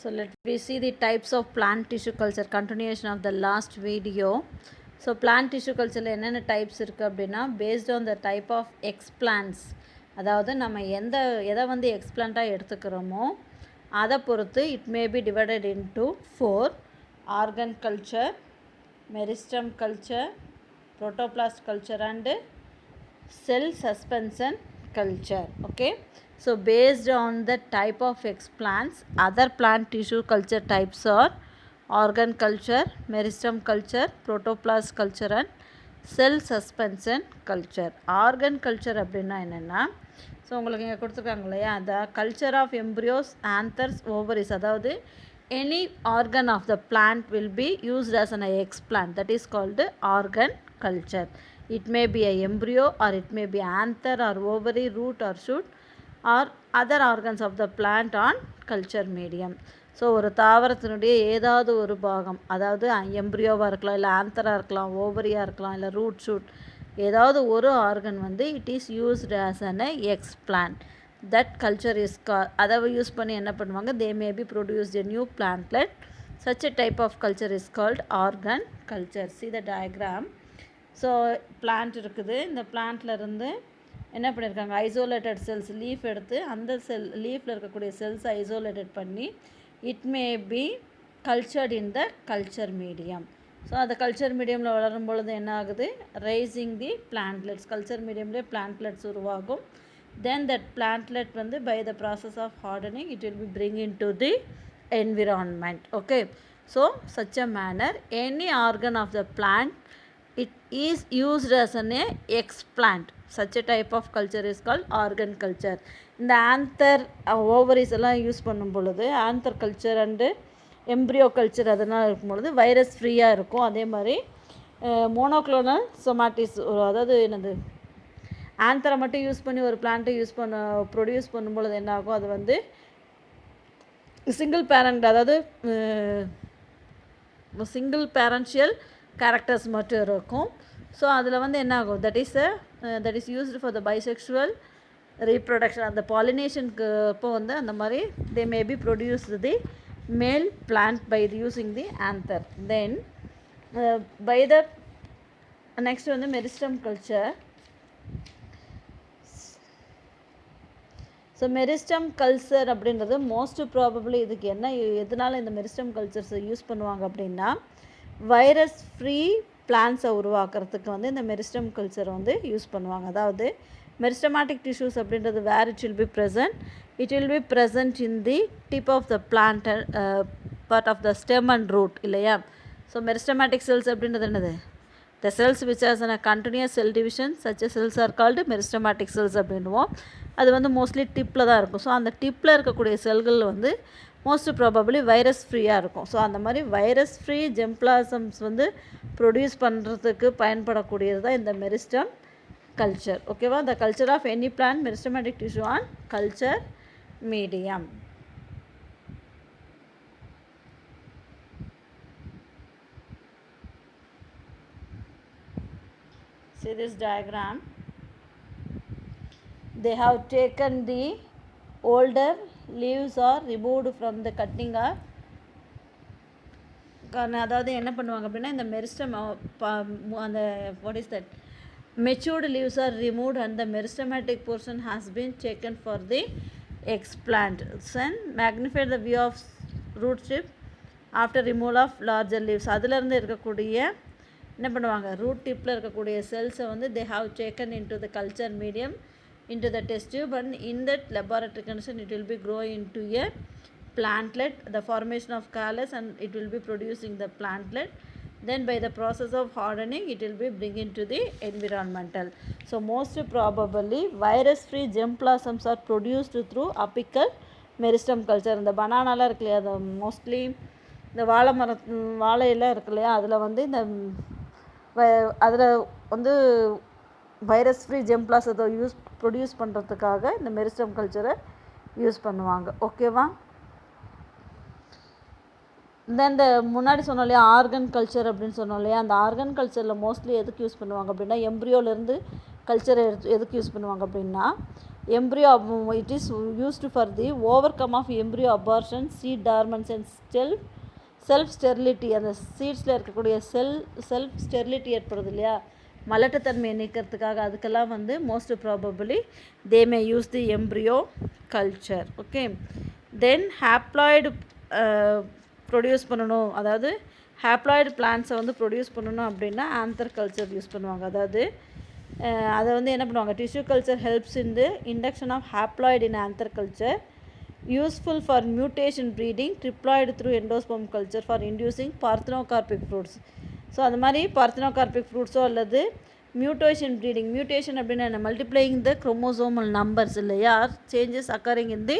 So let me see the types of plant tissue culture, continuation of the last video. So plant tissue culture என்னென்ன types இருக்குது அப்படின்னா based on the type of explants, அதாவது நம்ம எதை வந்து எக்ஸ்பிளான்ட்டாக எடுத்துக்கிறோமோ அதை பொறுத்து it may be divided into 4: organ culture, meristem culture, protoplast culture and cell suspension culture. Okay, so based on the type of explants, other plant tissue culture types are organ culture, meristem culture, protoplast culture and cell suspension culture. Organ culture அப்படின்னா என்னென்னா, so உங்களுக்கு இங்கே கொடுத்துருக்காங்க இல்லையா, அந்த culture of embryos, anthers, ovaries, அதாவது any organ of the plant will be used as an explant, that is called organ culture. It may be a embryo or it may be anther or ovary, root or shoot or other organs of the plant on culture medium. So ஒரு தாவரத்தினுடைய ஏதாவது ஒரு பாகம், அதாவது எம்ப்ரியோவாக இருக்கலாம், இல்லை ஆந்தராக இருக்கலாம், ஓவரியாக இருக்கலாம், இல்லை ரூட் ஷூட், ஏதாவது ஒரு ஆர்கன் வந்து it is used as an explant. That culture is அதை யூஸ் பண்ணி என்ன பண்ணுவாங்க, they may be produced a new plantlet. such a type of culture is called organ culture. See the diagram. So plant இருக்குது, இந்த பிளான்ட்லேருந்து என்ன பண்ணியிருக்காங்க, isolated cells, leaf எடுத்து அந்த லீஃபில் இருக்கக்கூடிய செல்ஸை ஐசோலேட்டட் பண்ணி it may be cultured in the culture medium. So அந்த கல்ச்சர் மீடியமில் வளரும் பொழுது என்ன ஆகுது, ரைசிங் தி பிளான்ட்லெட்ஸ், கல்ச்சர் மீடியம்லேயே பிளான்ட்லெட்ஸ் உருவாகும். தென் தட் பிளான்ட்லெட் வந்து by the process of hardening it will be bring into the environment. Okay, so such a manner any organ of the plant it is used as an explant. Such a type of culture is called organ culture. இந்த anther ovaries எல்லாம் use பண்ணும் பொழுது anther culture and embryo culture அதெல்லாம் இருக்கும் பொழுது virus ஃப்ரீயாக இருக்கும். அதே மாதிரி மோனோக்ளோனல் சொமாட்டிஸ், அதாவது என்னது, ஆந்தரை மட்டும் யூஸ் பண்ணி ஒரு பிளான்ட்டை ப்ரொடியூஸ் பண்ணும் பொழுது என்ன ஆகும், அது வந்து சிங்கிள் பேரண்ட், அதாவது சிங்கிள் பேரன்ஷியல் கேரக்டர்ஸ் மட்டும் இருக்கும். ஸோ அதில் வந்து என்ன ஆகும், that is used for the bisexual reproduction. அந்த பாலினேஷனுக்கு இப்போ வந்து அந்த மாதிரி தே may be produce the male plant by using the anther. Then by the next வந்து meristem culture. So meristem culture அப்படின்றது மோஸ்ட் ப்ராபப்ளி இதுக்கு எதனால் இந்த மெரிஸ்டம் கல்ச்சர்ஸை யூஸ் பண்ணுவாங்க அப்படின்னா, வைரஸ் ஃப்ரீ பிளான்ஸை உருவாக்குறதுக்கு வந்து இந்த மெரிஸ்டம் கல்ச்சரை வந்து யூஸ் பண்ணுவாங்க. அதாவது மெரிஸ்டமேட்டிக் டிஷ்யூஸ் அப்படின்றது where it will be present in the tip of the plant, part of the stem and root இல்லையா. ஸோ மெரிஸ்டமேட்டிக் செல்ஸ் அப்படின்றது என்னது, the cells which has a continuous cell division, such as cells are called meristematic cells அப்படின்னுவோம். அது வந்து mostly டிப்பில் தான் இருக்கும். So அந்த டிப்பில் இருக்கக்கூடிய செல்கள் வந்து மோஸ்ட் ப்ராபப்ளி வைரஸ் ஃப்ரீயாக இருக்கும். ஸோ அந்த மாதிரி வைரஸ் ஃப்ரீ ஜெம்பிளாசம்ஸ் வந்து ப்ரொடியூஸ் பண்ணுறதுக்கு பயன்படக்கூடியது தான் இந்த மெரிஸ்டம் கல்ச்சர். ஓகேவா, the culture of any plant meristematic tissue on culture medium. See this diagram. They have taken the older leaves or removed from the cutting of, அதாவது என்ன பண்ணுவாங்க அப்படின்னா, இந்த மெரிஸ்டம் அந்த what is that matured leaves are removed and the meristematic portion has been taken for the explant. And magnified the view of root strip after removal of larger leaves. அதிலிருந்து இருக்கக்கூடிய என்ன பண்ணுவாங்க, ரூட் டிப்பில் இருக்கக்கூடிய செல்ஸை வந்து they have taken into the culture medium into the test tube and in that laboratory condition it will be grow into a plantlet, the formation of callus and it will be producing the plantlet. Then by the process of hardening it will be bring into the environmental. So most probably virus free germplasms are produced through apical meristem culture. இந்த பனானாலாம் இருக்கு இல்லையா, அது mostly இந்த வாழையெல்லாம் இருக்கு இல்லையா, அதில் வந்து இந்த அதில் வந்து வைரஸ் ஃப்ரீ ஜெம்பிளாசத்தை ப்ரொடியூஸ் பண்ணுறதுக்காக இந்த மெரிஸ்டம் கல்ச்சரை யூஸ் பண்ணுவாங்க. ஓகேவா, தென் இந்த முன்னாடி சொன்னோம் இல்லையா ஆர்கன் கல்ச்சர் அப்படின்னு சொன்னோம் இல்லையா, அந்த ஆர்கன் கல்ச்சரில் மோஸ்ட்லி எதுக்கு யூஸ் பண்ணுவாங்க அப்படின்னா, எம்ப்ரியோலேருந்து கல்ச்சரை எதுக்கு யூஸ் பண்ணுவாங்க அப்படின்னா embryo it is used for the overcome of embryo abortion seed dormancy and self sterility. அந்த சீட்ஸில் இருக்கக்கூடிய செல்ஃப் ஸ்டெரிலிட்டி ஏற்படுது இல்லையா, மலட்டுத்தன்மையை நீக்கிறதுக்காக, அதுக்கெல்லாம் வந்து most probably they May use the embryo culture. Okay, then haploid produce பண்ணணும், அதாவது ஹாப்ளாய்டு பிளான்ஸை வந்து ப்ரொடியூஸ் பண்ணணும் அப்படின்னா ஆந்தர் கல்ச்சர் யூஸ் பண்ணுவாங்க. அதாவது அதை வந்து என்ன பண்ணுவாங்க, tissue culture helps in the induction of haploid in anther culture, useful for mutation breeding, triploid through endosperm culture for inducing parthenocarpic fruits. So அது மாதிரி பார்த்தினோகார்பிக் ஃப்ரூட்ஸோ அல்லது மியூட்டேஷன் ப்ரீடிங், மியூட்டேஷன் அப்படின்னா என்ன, மல்டிப்ளையிங் த குரோமோசோமல் நம்பர்ஸ் இல்லையா, changes occurring in the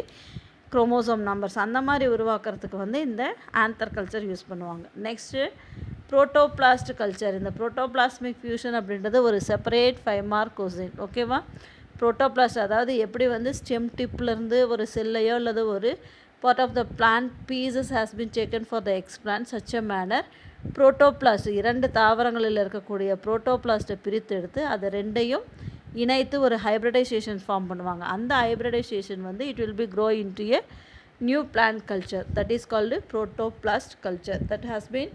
chromosome numbers, அந்த மாதிரி உருவாக்குறதுக்கு வந்து இந்த ஆந்தர் கல்ச்சர் யூஸ் பண்ணுவாங்க. Next protoplast culture. இந்த புரோட்டோபிளாஸ்மிக் ஃபியூஷன் அப்படின்றது ஒரு செப்பரேட் 5 மார்க் கொஸ்டின். ஓகேவா, புரோட்டோபிளாஸ்ட் அதாவது எப்படி வந்து ஸ்டெம் டிப்லேருந்து ஒரு செல்லையோ அல்லது ஒரு part of the plant pieces has been taken for the explant such a manner protoplast, 2 தாவரங்களில் இருக்கக்கூடிய புரோட்டோபிளாஸ்ட்டை பிரித்து எடுத்து அதை ரெண்டையும் இணைத்து ஒரு ஹைப்ரிடைசேஷன் ஃபார்ம் பண்ணுவாங்க. அந்த ஹைப்ரிடைசேஷன் வந்து it will be grow into a new plant culture, that is called protoplast culture. That has been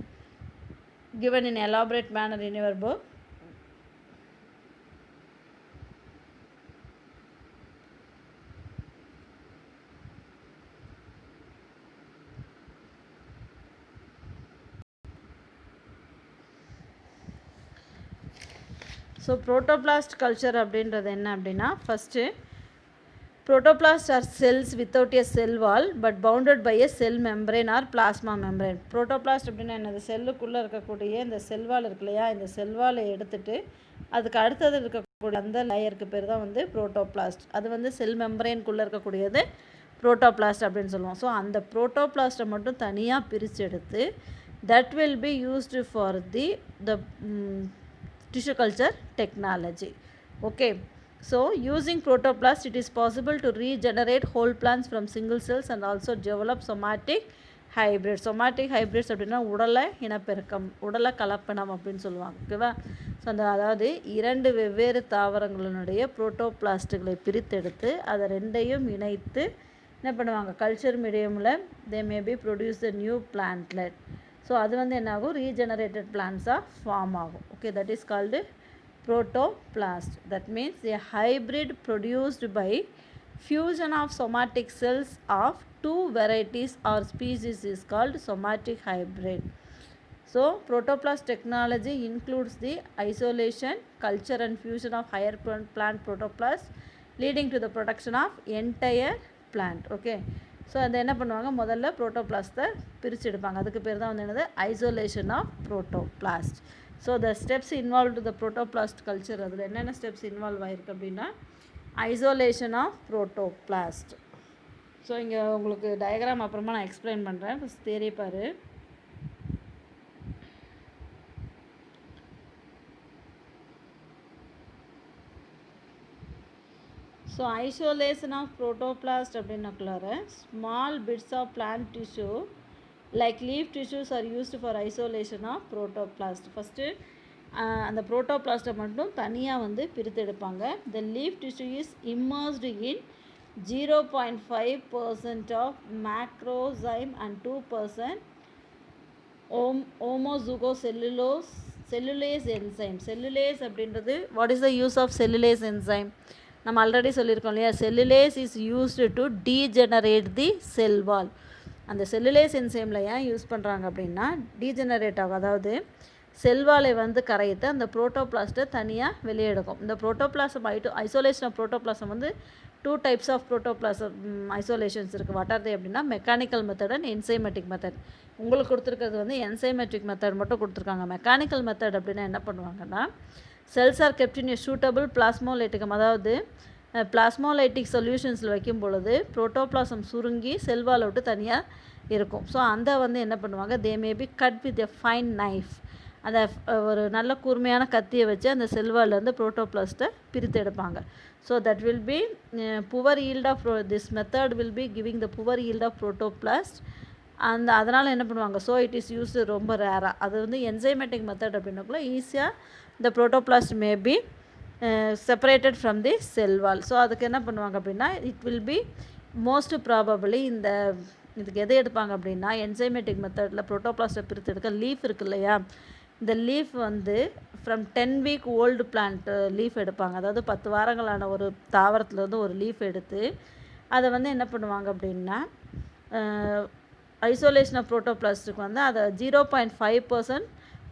given in elaborate manner in your book. ஸோ புரோட்டோபிளாஸ்ட் கல்ச்சர் அப்படின்றது என்ன அப்படின்னா, first protoplast are cells without a cell wall but bounded by a cell membrane or plasma membrane. Protoplast அப்படின்னா என்னது, செல்லுக்குள்ளே இருக்கக்கூடிய இந்த cell wall இருக்கு இல்லையா, இந்த செல்வாலை எடுத்துட்டு அதுக்கு அடுத்தது இருக்கக்கூடிய அந்த லேயருக்கு பேர் தான் வந்து புரோட்டோபிளாஸ்ட். அது வந்து செல் மெம்பரேனுக்குள்ளே இருக்கக்கூடியது புரோட்டோபிளாஸ்ட் அப்படின்னு சொல்லுவோம். ஸோ அந்த புரோட்டோபிளாஸ்ட்டை மட்டும் தனியாக பிரித்து எடுத்து that will be used for the tissue culture technology. Okay, so using protoplast it is possible to regenerate whole plants from single cells and also develop somatic hybrids. somatic hybrids அப்படின்னா உடலை இனப்பெருக்கம், உடலை கலப்பனம் அப்படின்னு சொல்லுவாங்க. ஓகேவா, ஸோ அந்த அதாவது 2 வெவ்வேறு தாவரங்களினுடைய புரோட்டோபிளாஸ்ட்டுகளை பிரித்தெடுத்து அதை ரெண்டையும் இணைத்து என்ன பண்ணுவாங்க, கல்ச்சர் மீடியமில் they may be produce the new plantlet. So அது வந்து என்ன ஆகும், ரீஜெனரேட்டட் பிளான்ட்ஸாக ஃபார்ம் ஆகும். Okay, that is called protoplast. That means a hybrid produced by fusion of somatic cells of 2 varieties or species is called somatic hybrid. So protoplast technology includes the isolation, culture and fusion of higher plant protoplast leading to the production of entire plant. Okay, so அதை என்ன பண்ணுவாங்க, முதல்ல புரோட்டோபிளாஸ்ட்டை பிரித்து எடுப்பாங்க. அதுக்கு பேர் தான் வந்து என்னது, isolation of protoplast. So the steps involve to the protoplast culture, அதில் என்னென்ன ஸ்டெப்ஸ் இன்வால்வ் ஆகிருக்கு அப்படின்னா ஐசோலேஷன் ஆஃப் புரோட்டோபிளாஸ்ட். ஸோ இங்கே உங்களுக்கு டயக்ராம் அப்புறமா நான் எக்ஸ்பிளைன் பண்ணுறேன், ஃபஸ்ட் தேரி பாரு. ஸோ ஐசோலேஷன் ஆஃப் புரோட்டோபிளாஸ்ட் அப்படின்னாக்குள்ளார small bits of plant tissue like leaf tissues are used for isolation of protoplast. First அந்த புரோட்டோபிளாஸ்ட்டை மட்டும் தனியாக வந்து பிரித்து எடுப்பாங்க. The leaf tissue is immersed in 0.5% of macerozyme and 2% Onozuka cellulase enzyme. Cellulase அப்படின்றது what is the use of cellulase enzyme, நம்ம already சொல்லியிருக்கோம் இல்லையா, cellulase is used to degenerate the cell wall. அந்த செல்லுலேஸ் என்சைமில் ஏன் யூஸ் பண்ணுறாங்க அப்படின்னா degenerate ஆகும், அதாவது செல்வாலை வந்து கரையிட்டு அந்த புரோட்டோபிளாஸ்ட்டை தனியாக வெளியே எடுக்கும். இந்த புரோட்டோபிளாசம் ஐசோலேஷன் ஆஃப் புரோட்டோபிளாசம் வந்து 2 டைப்ஸ் ஆஃப் புரோட்டோபிளாசம் ஐசோலேஷன்ஸ் இருக்குது. வாட் ஆர் தே அப்படின்னா mechanical method and enzymatic method. உங்களுக்கு கொடுத்துருக்கிறது வந்து என்சைமேட்டிக் மெத்தட் மட்டும் கொடுத்துருக்காங்க. மெக்கானிக்கல் மெத்தட் அப்படின்னா என்ன பண்ணுவாங்கன்னா, cells are kept in a suitable plasmolyticum, அதாவது பிளாஸ்மோலைட்டிக் சொல்யூஷன்ஸில் வைக்கும் பொழுது புரோட்டோபிளாசம் சுருங்கி செல்வாலை விட்டு தனியாக இருக்கும். ஸோ அந்த வந்து என்ன பண்ணுவாங்க, they may be cut with a fine knife, அந்த ஒரு நல்ல கூர்மையான கத்தியை வச்சு அந்த செல்வாலேருந்து புரோட்டோபிளாஸ்ட்டை பிரித்து எடுப்பாங்க. So that will be poor yield of this method will be giving the poor yield of protoplast. அதனால் என்ன பண்ணுவாங்க, ஸோ இட் இஸ் யூஸ்டு ரொம்ப ரேராக. அது வந்து என்சைமேட்டிக் மெத்தட் அப்படின்னக்குள்ள ஈஸியாக இந்த protoplast may be separated from the cell wall. So அதுக்கு என்ன பண்ணுவாங்க அப்படின்னா, it will B most probably இதுக்கு எதை எடுப்பாங்க அப்படின்னா, என்சைமேட்டிக் மெத்தடில் புரோட்டோபிளாஸ்ட்டை பிரித்து எடுக்க லீஃப் இருக்கு இல்லையா, இந்த லீஃப் வந்து from 10 week old plant leaf எடுப்பாங்க. அதாவது 10 வாரங்களான ஒரு தாவரத்துலேருந்து ஒரு லீஃப் எடுத்து அதை வந்து என்ன பண்ணுவாங்க அப்படின்னா, ஐசோலேஷன் ஆஃப் புரோட்டோபிளாஸ்ட்டுக்கு வந்து அதை 0.5%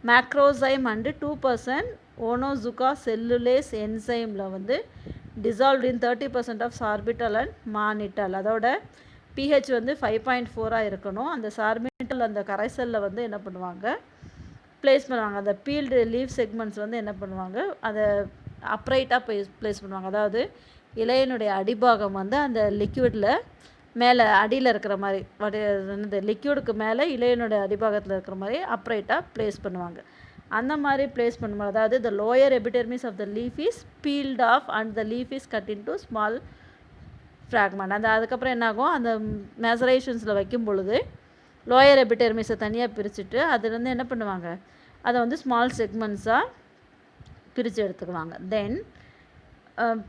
மேக்ரோசைம் அண்டு 2% ஓனோசுகா செல்லுலேஸ் என்சைமில் வந்து டிசால்வ்ட் இன் 30% ஆஃப் சார்பிட்டல் அண்ட் மானிட்டல். அதோட pH வந்து 5.4 இருக்கணும். அந்த சார்பிட்டல் அந்த கரைசலில் வந்து என்ன பண்ணுவாங்க, ப்ளேஸ் பண்ணுவாங்க. அந்த பீல்டு லீவ் செக்மெண்ட்ஸ் வந்து என்ன பண்ணுவாங்க, அதை அப்ரைட்டாக ப்ளேஸ் பண்ணுவாங்க. அதாவது இலையினுடைய அடிபாகம் வந்து அந்த லிக்விடில் மேலே அடியில் இருக்கிற மாதிரி, இந்த லிக்யூடுக்கு மேலே இலையினுடைய அடிபாகத்தில் இருக்கிற மாதிரி அப்ரைட்டாக ப்ளேஸ் பண்ணுவாங்க. அந்த மாதிரி ப்ளேஸ் பண்ணும்போது, அதாவது the lower epidermis of the leaf is peeled off and the leaf is cut into small fragment. அதுக்கப்புறம் என்னாகும், அந்த மெசரேஷன்ஸில் வைக்கும் பொழுது லோயர் எபிடெர்மிஸை தனியாக பிரிச்சுட்டு அதுலேருந்து என்ன பண்ணுவாங்க, அதை வந்து ஸ்மால் செக்மெண்ட்ஸாக பிரித்து எடுத்துக்குவாங்க. தென்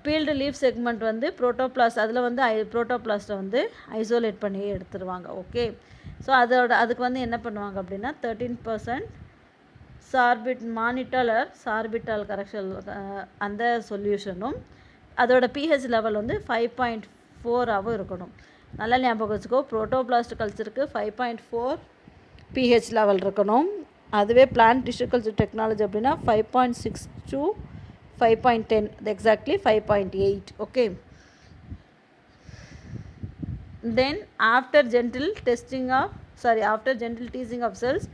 பீல்டு லீஃப் செக்மெண்ட் வந்து புரோட்டோபிளாஸ்ட், அதில் வந்து புரோட்டோபிளாஸ்ட்டை வந்து ஐசோலேட் பண்ணி எடுத்துருவாங்க. ஓகே, ஸோ அதுக்கு வந்து என்ன பண்ணுவாங்க அப்படின்னா 13% மானிட்டல் சார்பிட்டால் கரெக்ஷன் அந்த சொல்யூஷனும் அதோட pH லெவல் வந்து 5.4 இருக்கணும். நல்லா ஞாபகம் வச்சுக்கோ, புரோட்டோபிளாஸ்ட் கல்ச்சருக்கு 5.4 pH லெவல் இருக்கணும். அதுவே பிளான்ட் டிஷ்யூ கல்ச்சர் டெக்னாலஜி அப்படின்னா 5.6 to 5.10, exactly 5.8. okay, then after gentle teasing of cells,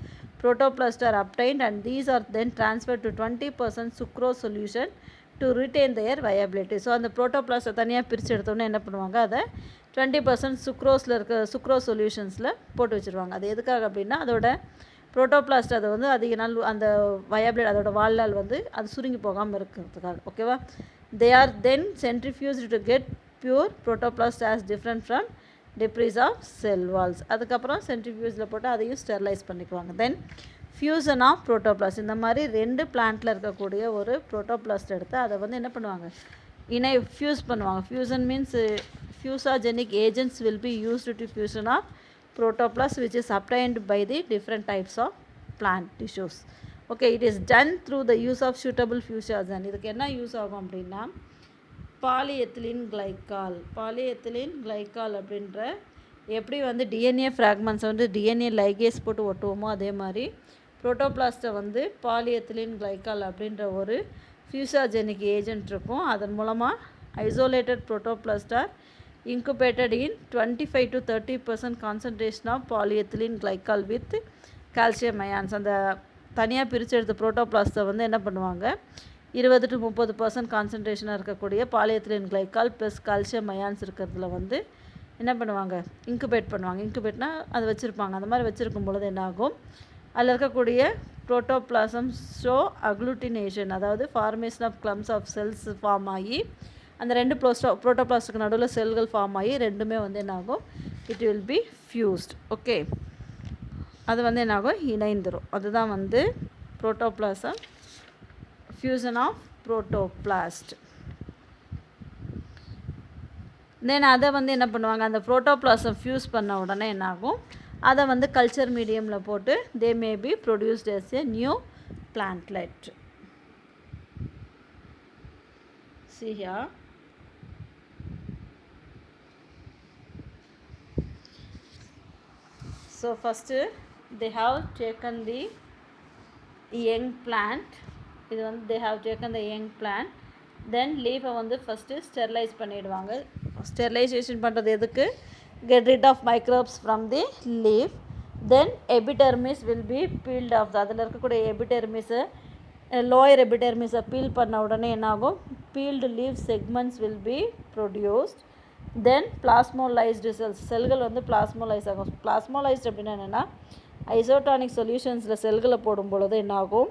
protoplasts are obtained and these are then transferred to 20% sucrose solution to retain their viability. So அந்த புரோட்டோபிளாஸ்ட்டை தனியாக பிரித்து எடுத்தோன்னே என்ன பண்ணுவாங்க, அதை 20% சுக்ரோஸ் சொல்யூஷன்ஸில் போட்டு வச்சுருவாங்க. அது எதுக்காக அப்படின்னா, அதோட புரோட்டோபிளாஸ்ட் அதை வந்து அதிக நாள் அந்த வயபிலிட்டி அதோட வாழ்நாள் வந்து அது சுருங்கி போகாமல் இருக்கிறதுக்காக. ஓகேவா, they are then centrifuged to get pure protoplast as different from debris of cell walls. அதுக்கப்புறம் சென்ட்ரிஃபியூஸில் போட்டு அதையும் ஸ்டெர்லைஸ் பண்ணிக்குவாங்க. Then fusion of protoplast. இந்த மாதிரி 2 பிளான்ட்டில் இருக்கக்கூடிய ஒரு புரோட்டோபிளாஸ்ட் எடுத்து அதை வந்து என்ன பண்ணுவாங்க, ஃபியூஸ் பண்ணுவாங்க. Fusion means fusogenic agents will be used to fusion of protoplast which is obtained by the different types of plant tissues. Okay, it is done through the use of suitable fusagen. இதுக்கு என்ன use ஆகும் அப்படின்னா, polyethylene glycol அப்படின்ற எப்படி வந்து DNA ஃப்ராக்மெண்ட்ஸை வந்து DNA ligase போட்டு ஒட்டுவோமோ அதே மாதிரி புரோட்டோபிளாஸ்ட்டை வந்து பாலிஎத்திலீன் கிளைக்கால் அப்படின்ற ஒரு ஃபியூசாஜெனிக் ஏஜென்ட் இருக்கும். அதன் மூலமாக isolated protoplast are incubated in 25 to 30% concentration of polyethylene glycol with calcium ions. அந்த தனியாக பிரித்து எடுத்த புரோட்டோபிளாஸ்ட்டை வந்து என்ன பண்ணுவாங்க, 20 to 30% கான்சன்ட்ரேஷனாக இருக்கக்கூடிய polyethylene glycol plus calcium ions இருக்கிறதுல வந்து என்ன பண்ணுவாங்க, இன்குபேட் பண்ணுவாங்க. இன்குபேட்னா அது வச்சுருப்பாங்க. அந்த மாதிரி வச்சுருக்கும் பொழுது என்னாகும், அதில் இருக்கக்கூடிய புரோட்டோபிளாசம் ஷோ அக்ளூட்டினேஷன், அதாவது formation of clumps of cells form ஆகி அந்த 2 புரோட்டோபிளாஸ்ட்டுக்கு நடுவில் செல்கள் ஃபார்ம் ஆகி ரெண்டுமே வந்து என்னாகும், it will B fused. Okay, அது வந்து என்னாகும், இணைந்துடும். அதுதான் வந்து புரோட்டோபிளாசம், ஃபியூசன் ஆஃப் புரோட்டோபிளாஸ்ட். தென் அதை வந்து என்ன பண்ணுவாங்க, அந்த புரோட்டோபிளாசம் ஃபியூஸ் பண்ண உடனே என்னாகும், அதை வந்து கல்ச்சர் மீடியமில் போட்டு they may be produced as a new plantlet. See here. So first they have taken the young plant. இது வந்து they have taken the young plant. Then leaf-ஐ வந்து ஃபஸ்ட்டு ஸ்டெர்லைஸ் பண்ணிடுவாங்க. ஸ்டெர்லைசேஷன் பண்ணுறது எதுக்கு, get rid of microbes from the leaf. Then epidermis will be peeled off. அதில் இருக்கக்கூடிய எபிடெர்மிஸை lower எபிடெர்மிஸை feel பண்ண உடனே என்னாகும், peeled leaf segments will be produced. தென் பிளாஸ்மோலைஸ்டு செல்கள் வந்து பிளாஸ்மோலைஸ் ஆகும். பிளாஸ்மோலைஸ்டு அப்படின்னா என்னென்னா, ஐசோட்டானிக் சொல்யூஷன்ஸில் செல்களை போடும் பொழுது என்னாகும்,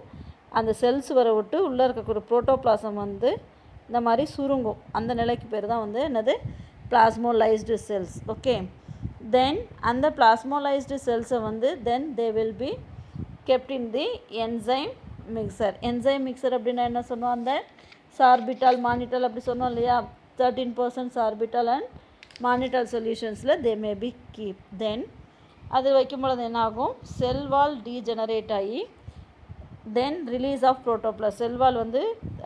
அந்த செல்ஸ் வர விட்டு உள்ளே இருக்கக்கூடிய புரோட்டோபிளாசம் வந்து இந்த மாதிரி சுருங்கும். அந்த நிலைக்கு பேர் தான் வந்து என்னது, பிளாஸ்மோலைஸ்டு செல்ஸ். ஓகே, தென் அந்த பிளாஸ்மோலைஸ்டு செல்ஸை வந்து then they will be kept in the enzyme mixture. Enzyme mixture அப்படின்னா என்ன சொன்னோம், அந்த சார்பிட்டால் மானிட்டால் அப்படி சொன்னோம் இல்லையா, 13% சார்பிட்டால் அண்ட் மானிட்டால் சொல்யூஷன்ஸில் they may be keep. Then அது வைக்கும் பொழுது என்ன ஆகும், செல் வால் டீஜெனரேட் ஆகி then release of protoplast. Cell wall வந்து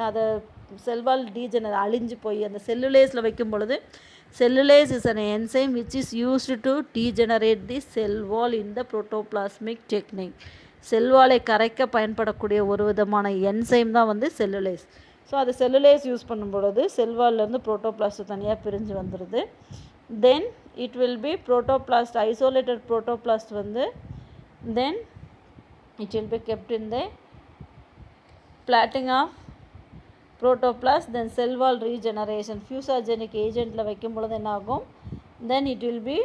அதை செல்வால் அழிஞ்சு போய் அந்த செல்லுலேஸில் வைக்கும் பொழுது cellulase is an enzyme which is used to degenerate the cell wall in the protoplasmic technique. செல்வாலை கரைக்க பயன்படக்கூடிய ஒரு விதமான என்சைம் தான் வந்து செல்லுலேஸ். ஸோ அது செல்லுலேஸ் யூஸ் பண்ணும் பொழுது செல்வால்லேருந்து புரோட்டோபிளாஸ்ட் தனியாக பிரிஞ்சு வந்துடுது. Then it will be protoplast, isolated protoplast வந்து then it will be kept in the plating of protoplasm. Then cell wall regeneration, fusogenic agentல வைக்கும் பொழுது என்ன ஆகும், then it will be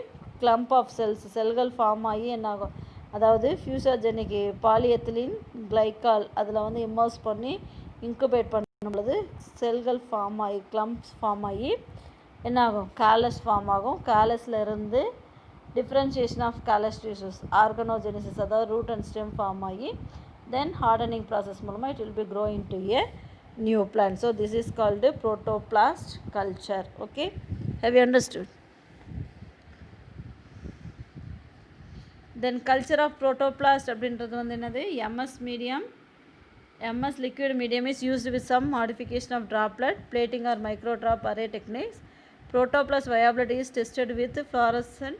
clump of cells, செல்கள் ஃபார்ம் ஆகி என்ன ஆகும், அதாவது ஃபியூசோஜெனிக் பாலியத்திலின் கிளைக்கால் அதில் வந்து இம்மர்ஸ் பண்ணி இன்குபேட் பண்ணும் பொழுது செல்கள் ஃபார்ம் ஆகி கிளம்ப்ஸ் ஃபார்ம் ஆகி என்ன ஆகும், காலஸ் ஃபார்ம் ஆகும். காலஸில் இருந்து differentiation of callus tissues, organogenesis அதாவது ரூட் அண்ட் ஸ்டெம் ஃபார்ம் ஆகி then hardening process மூலமாக it will be grow into a new plant. So this is called protoplast culture. Okay, have you understood? Then culture of protoplast அப்படின்றது வந்து என்னது, MS medium, MS liquid medium is used with some modification of droplet plating or micro drop array techniques. Protoplast viability is tested with fluorescent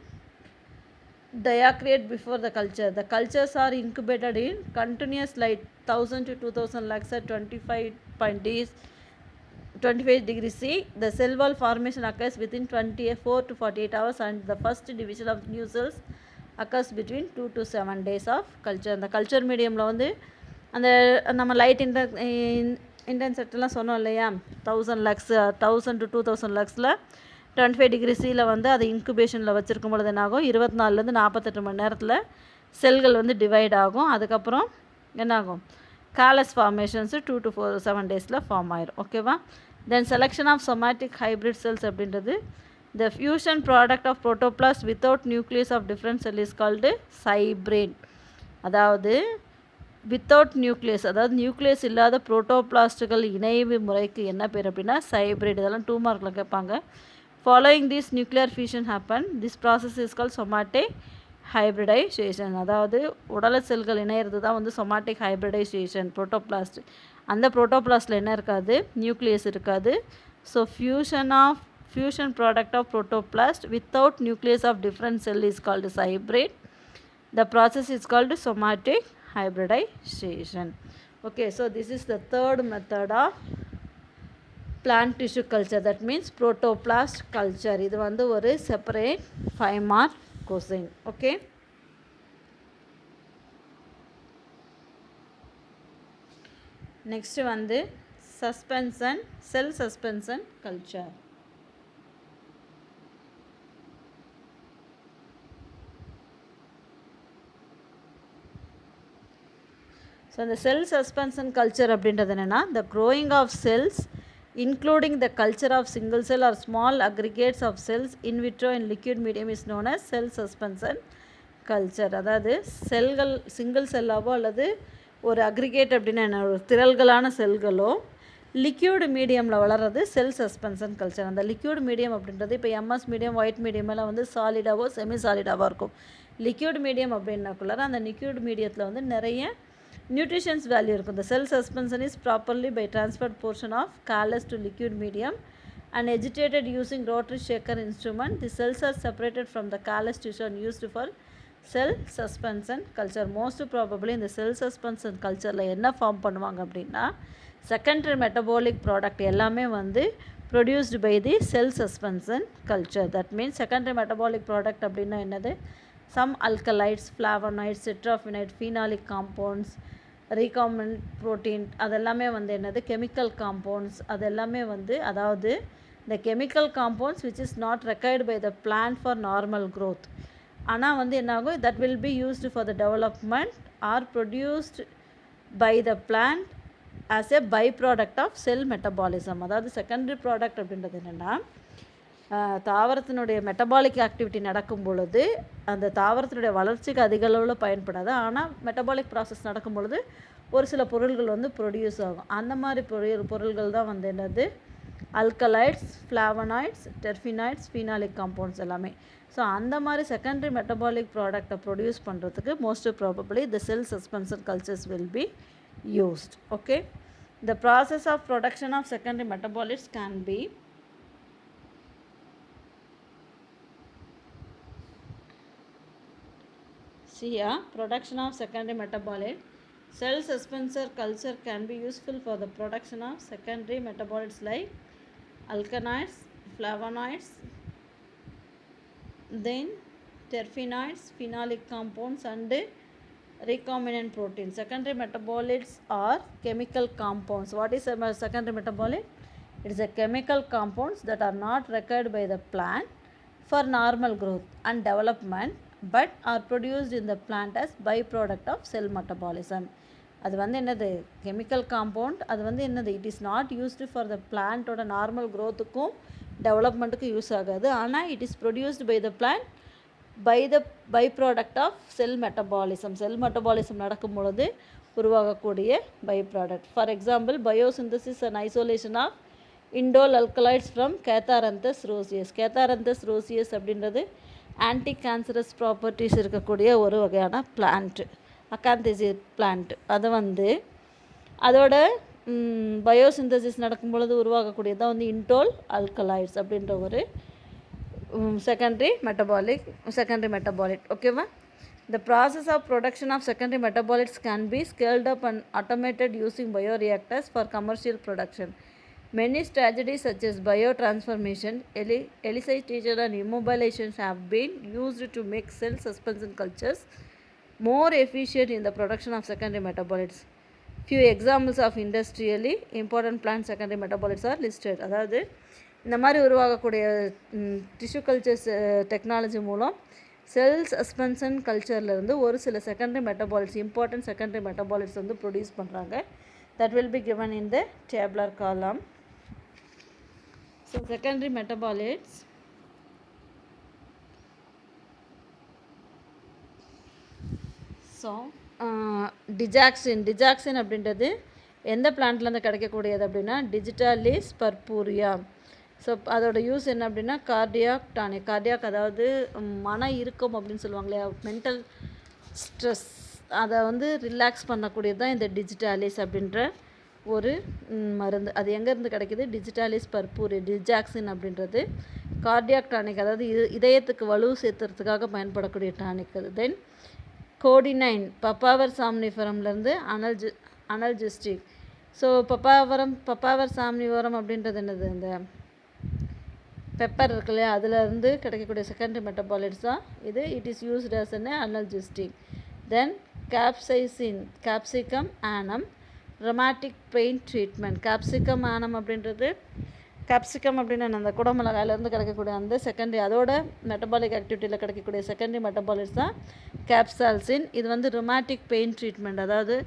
diachrate before the culture. The cultures are incubated in continuous light 1000 to 2000 lux at 25 degrees C. The cell wall formation occurs within 24 to 48 hours and the first division of new cells occurs between 2 to 7 days of culture. The culture mediumல வந்து அந்த நம்ம light இன்டென்சிட்டிலாம் சொன்னோம் இல்லையா, 1000 lux 1000 to 2000 லக்ஸில் 25 degree சியில் வந்து அதை இன்குபேஷனில் வச்சுருக்கும் பொழுது என்னாகும், 24லேருந்து 48 மணி நேரத்தில் செல்கள் வந்து டிவைட் ஆகும். அதுக்கப்புறம் என்னாகும், காலஸ் ஃபார்மேஷன்ஸு 2 to 7 டேஸில் ஃபார்ம் ஆயிரும். ஓகேவா. Then selection of somatic hybrid cells அப்படின்றது the fusion product of protoplast without nucleus of different cell is called cybrid. அதாவது வித்தவுட் நியூக்ளியஸ், அதாவது நியூக்ளியஸ் இல்லாத புரோட்டோபிளாஸ்ட்டுகள் இணைவு முறைக்கு என்ன பேர் அப்படின்னா சைப்ரேட். இதெல்லாம் 2 மார்க்கில் கேட்பாங்க. Following this nuclear fusion happen, this process is called somatic hybridization. அதாவது உடல செல்கள் இணையிறது தான் வந்து somatic hybridization. புரோட்டோபிளாஸ்ட், அந்த புரோட்டோபிளாஸ்டில் என்ன இருக்காது, நியூக்ளியஸ் இருக்காது. So fusion product of protoplast without nucleus of different cell is called hybrid. The process is called somatic hybridization. Okay, so this is the third method of plant tissue culture, that means protoplast culture. இது வந்து ஒரு separate 5 mark question. Okay, next வந்து suspension, cell suspension culture. So இந்த cell suspension culture அப்படின்றது என்னென்னா, the growing of cells including the culture of single cell or small aggregates of cells in vitro in liquid medium is known as cell suspension culture. அதாவது செல்கள் single செல்லாவோ அல்லது ஒரு aggregate அப்படின்னா என்ன, ஒரு திரள்களான செல்களோ liquid மீடியமில் வளர்கிறது செல் சஸ்பென்ஷன் கல்ச்சர். அந்த லிக்யூட் மீடியம் அப்படின்றது இப்போ MS மீடியம், ஒயிட் மீடியம் எல்லாம் வந்து சாலிடாவோ செமி சாலிடாவாக இருக்கும். லிக்யூட் மீடியம் அப்படின்னாக்குள்ளார அந்த லிக்யூட் மீடியத்தில் வந்து நிறைய nutrition's value இருக்கும். The cell suspension is properly by transferred portion of callus to liquid medium and agitated using rotary shaker instrument. The cells are separated from the callus tissue and used for cell suspension culture. Most probably இந்த cell suspension cultureல என்ன form பண்ணுவாங்க அப்படின்னா secondary metabolic product எல்லாமே வந்து produced by the cell suspension culture. That means secondary metabolic product அப்படின்னா என்னது, some alkalides, flavonoids, tetrafenate, phenolic compounds, recombinant protein, அதெல்லாமே வந்து என்னது chemical compounds. அதெல்லாமே வந்து அதாவது the chemical compounds which is not required by the plant for normal growth, ஆனால் வந்து என்னாகும், that will be used for the development or produced by the plant as a byproduct of cell metabolism. அதாவது secondary product அப்படின்றது என்னென்னா தாவரத்தினுடைய metabolic activity நடக்கும் பொழுது அந்த தாவரத்தினுடைய வளர்ச்சிக்கு அதிக அளவில் பயன்படாது. ஆனால் மெட்டபாலிக் ப்ராசஸ் நடக்கும் பொழுது ஒரு சில பொருள்கள் வந்து ப்ரொடியூஸ் ஆகும். அந்த மாதிரி பொருள்கள் தான் வந்து என்னது அல்கலைட்ஸ், ஃப்ளாவனாய்ட்ஸ், டெர்ஃபினாய்ட்ஸ், ஃபீனாலிக் காம்பவுண்ட்ஸ் எல்லாமே. ஸோ அந்த மாதிரி செகண்டரி மெட்டபாலிக் ப்ராடக்டை ப்ரொடியூஸ் பண்ணுறதுக்கு most probably the cell suspension cultures will be used. Okay, the process of production of secondary metabolites can be production of secondary metabolite. Cell suspension culture can be useful for the production of secondary metabolites like alkanoids, flavonoids, then terpenoids, phenolic compounds and recombinant proteins. Secondary metabolites are chemical compounds. What is a secondary metabolite? It is a chemical compounds that are not required by the plant for normal growth and development but are produced in the plant as byproduct of cell metabolism. அது வந்து என்னது chemical compound. அது வந்து என்னது it is not used for the பிளான்ட்டோட normal க்ரோத்துக்கும் டெவலப்மெண்ட்டுக்கும் use ஆகாது. ஆனால் it is produced by the plant by product of cell metabolism. Cell metabolism நடக்கும் பொழுது உருவாகக்கூடிய by product. For example biosynthesis and isolation of indole alkaloids from Catharanthus roseus. Catharanthus roseus அப்படின்றது anti cancerous properties இருக்கக்கூடிய ஒரு வகையான plant, அக்காந்தேசி plant. அதை வந்து அதோட பயோசிந்தசிஸ் நடக்கும் பொழுது உருவாகக்கூடியதான் வந்து இண்டோல் அல்கலாய்ட்ஸ் அப்படின்ற ஒரு secondary metabolic. Okay va? The process of production of secondary metabolites can be scaled up and automated using bioreactors for commercial production. Many strategies such as biotransformation, elicitation and immobilization have been used to make cell suspension cultures more efficient in the production of secondary metabolites. Few examples of industrially important plant secondary metabolites are listed. அதாவது இந்த மாதிரி உருவாகக்கூடிய tissue cultures technology மூலம் cell suspension கல்ச்சர்லேருந்து ஒரு சில secondary metabolites, important secondary metabolites வந்து produce பண்ணுறாங்க. That will be given in the tabular காலம். So secondary metabolites so digoxin அப்படின்றது எந்த பிளான்ட்லேருந்து கிடைக்கக்கூடியது அப்படின்னா டிஜிட்டாலிஸ் பர்பூரியா. ஸோ அதோட யூஸ் என்ன அப்படின்னா கார்டியாக் டானிக். கார்டியாக் அதாவது மன இறுக்கம் அப்படின்னு சொல்லுவாங்க இல்லையா, மென்டல் ஸ்ட்ரெஸ், அதை வந்து ரிலாக்ஸ் பண்ணக்கூடியது தான் இந்த டிஜிட்டாலிஸ் அப்படின்ற ஒரு மருந்து. அது எங்கேருந்து கிடைக்கிது? டிஜிட்டாலிஸ் பர்பூரி, டிஜாக்சின் அப்படின்றது கார்டியாக் டானிக், அதாவது இதயத்துக்கு வலு சேர்த்துறதுக்காக பயன்படக்கூடிய டானிக் அது. தென் கோடினைன் பப்பாவர் சாம்னிஃபரம்லேருந்து அனல்ஜெஸ்டிக். ஸோ பப்பாவர் சாம்னிவரம் அப்படின்றது என்னது? இந்த பெப்பர் இருக்கு இல்லையா, அதிலேருந்து கிடைக்கக்கூடிய செகண்டரி மெட்டபாலிட்ஸ் தான் இது. It is used as an analgesic. Then Capsicum annuum rheumatic pain treatment. Capsicum annuum அப்படின்றது கேப்சிகம் அப்படின்னு அந்த குடமிளகாயிலேருந்து கிடைக்கக்கூடிய அந்த செகண்டரி, அதோட மெட்டபாலிக் ஆக்டிவிட்டியில் கிடைக்கக்கூடிய செகண்டரி மெட்டபாலிட்ஸ் தான் கேப்சால்சின். இது வந்து ரொமாட்டிக் பெயின் ட்ரீட்மெண்ட், அதாவது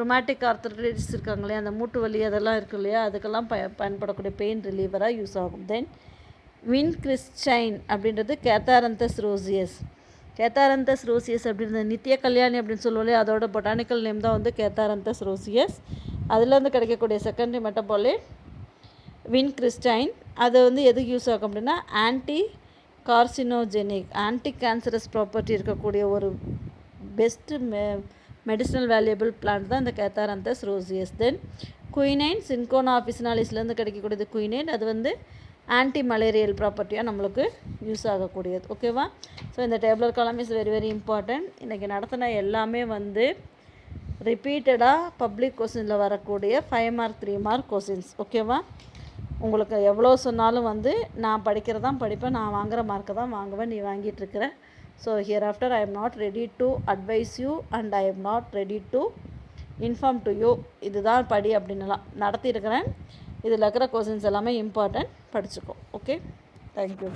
ரொமாட்டிக் ஆர்த்தரைட்டிஸ் இருக்காங்க இல்லையா, அந்த மூட்டு வலி அதெல்லாம் இருக்கு இல்லையா, அதுக்கெல்லாம் பயன்படக்கூடிய பெயின் ரிலீவராக யூஸ் ஆகும். தென் வின்கிறிஸ்டைன் அப்படின்றது கேத்தாரந்தஸ் ரோசியஸ். கேத்தாரந்தஸ் ரோசியஸ் அப்படின்றது நித்திய கல்யாணி அப்படின்னு சொல்லுவோம் இல்லையா, அதோட பொட்டானிக்கல் நேம் தான் வந்து கேத்தாரந்தஸ் ரோசியஸ். அதுலேருந்து கிடைக்கக்கூடிய செகண்டரி மெட்டபாலிட் வின்கிறிஸ்டைன். அது வந்து எதுக்கு யூஸ் ஆகும் அப்படின்னா anti carcinogenic, anti cancerous property இருக்கக்கூடிய ஒரு பெஸ்ட்டு மெடிசினல் வேல்யூபிள் பிளான்ட் தான் இந்த கேத்தாரந்தஸ் ரோசியஸ். தென் குயினைன் சின்கோனா ஆஃபிசினாலிஸ்லேருந்து கிடைக்கக்கூடியது குயினைன். அது வந்து ஆன்டி மலேரியல் ப்ராப்பர்ட்டியாக நம்மளுக்கு யூஸ் ஆகக்கூடியது. ஓகேவா? ஸோ இந்த டேபுலர் காலம் இஸ் வெரி வெரி இம்பார்ட்டண்ட். இன்றைக்கி நடத்தின எல்லாமே வந்து ரிப்பீட்டடாக பப்ளிக் கொஸ்டினில் வரக்கூடிய 5 மார்க் 3 மார்க் கொஸ்டின்ஸ். ஓகேவா? உங்களுக்கு எவ்வளோ சொன்னாலும் வந்து நான் படிக்கிறதான் படிப்பேன், நான் வாங்குகிற மார்க்கை தான் வாங்குவேன், நீ வாங்கிட்டுருக்கிற. So hereafter I am not ready to advise you and I am not ready to inform to you. இதுதான் படி அப்படின்னுலாம் நடத்தியிருக்கிறேன். இதில் இருக்கிற கொஸ்டின்ஸ் எல்லாமே இம்பார்ட்டன்ட், படிச்சுக்கோ. Okay, thank you.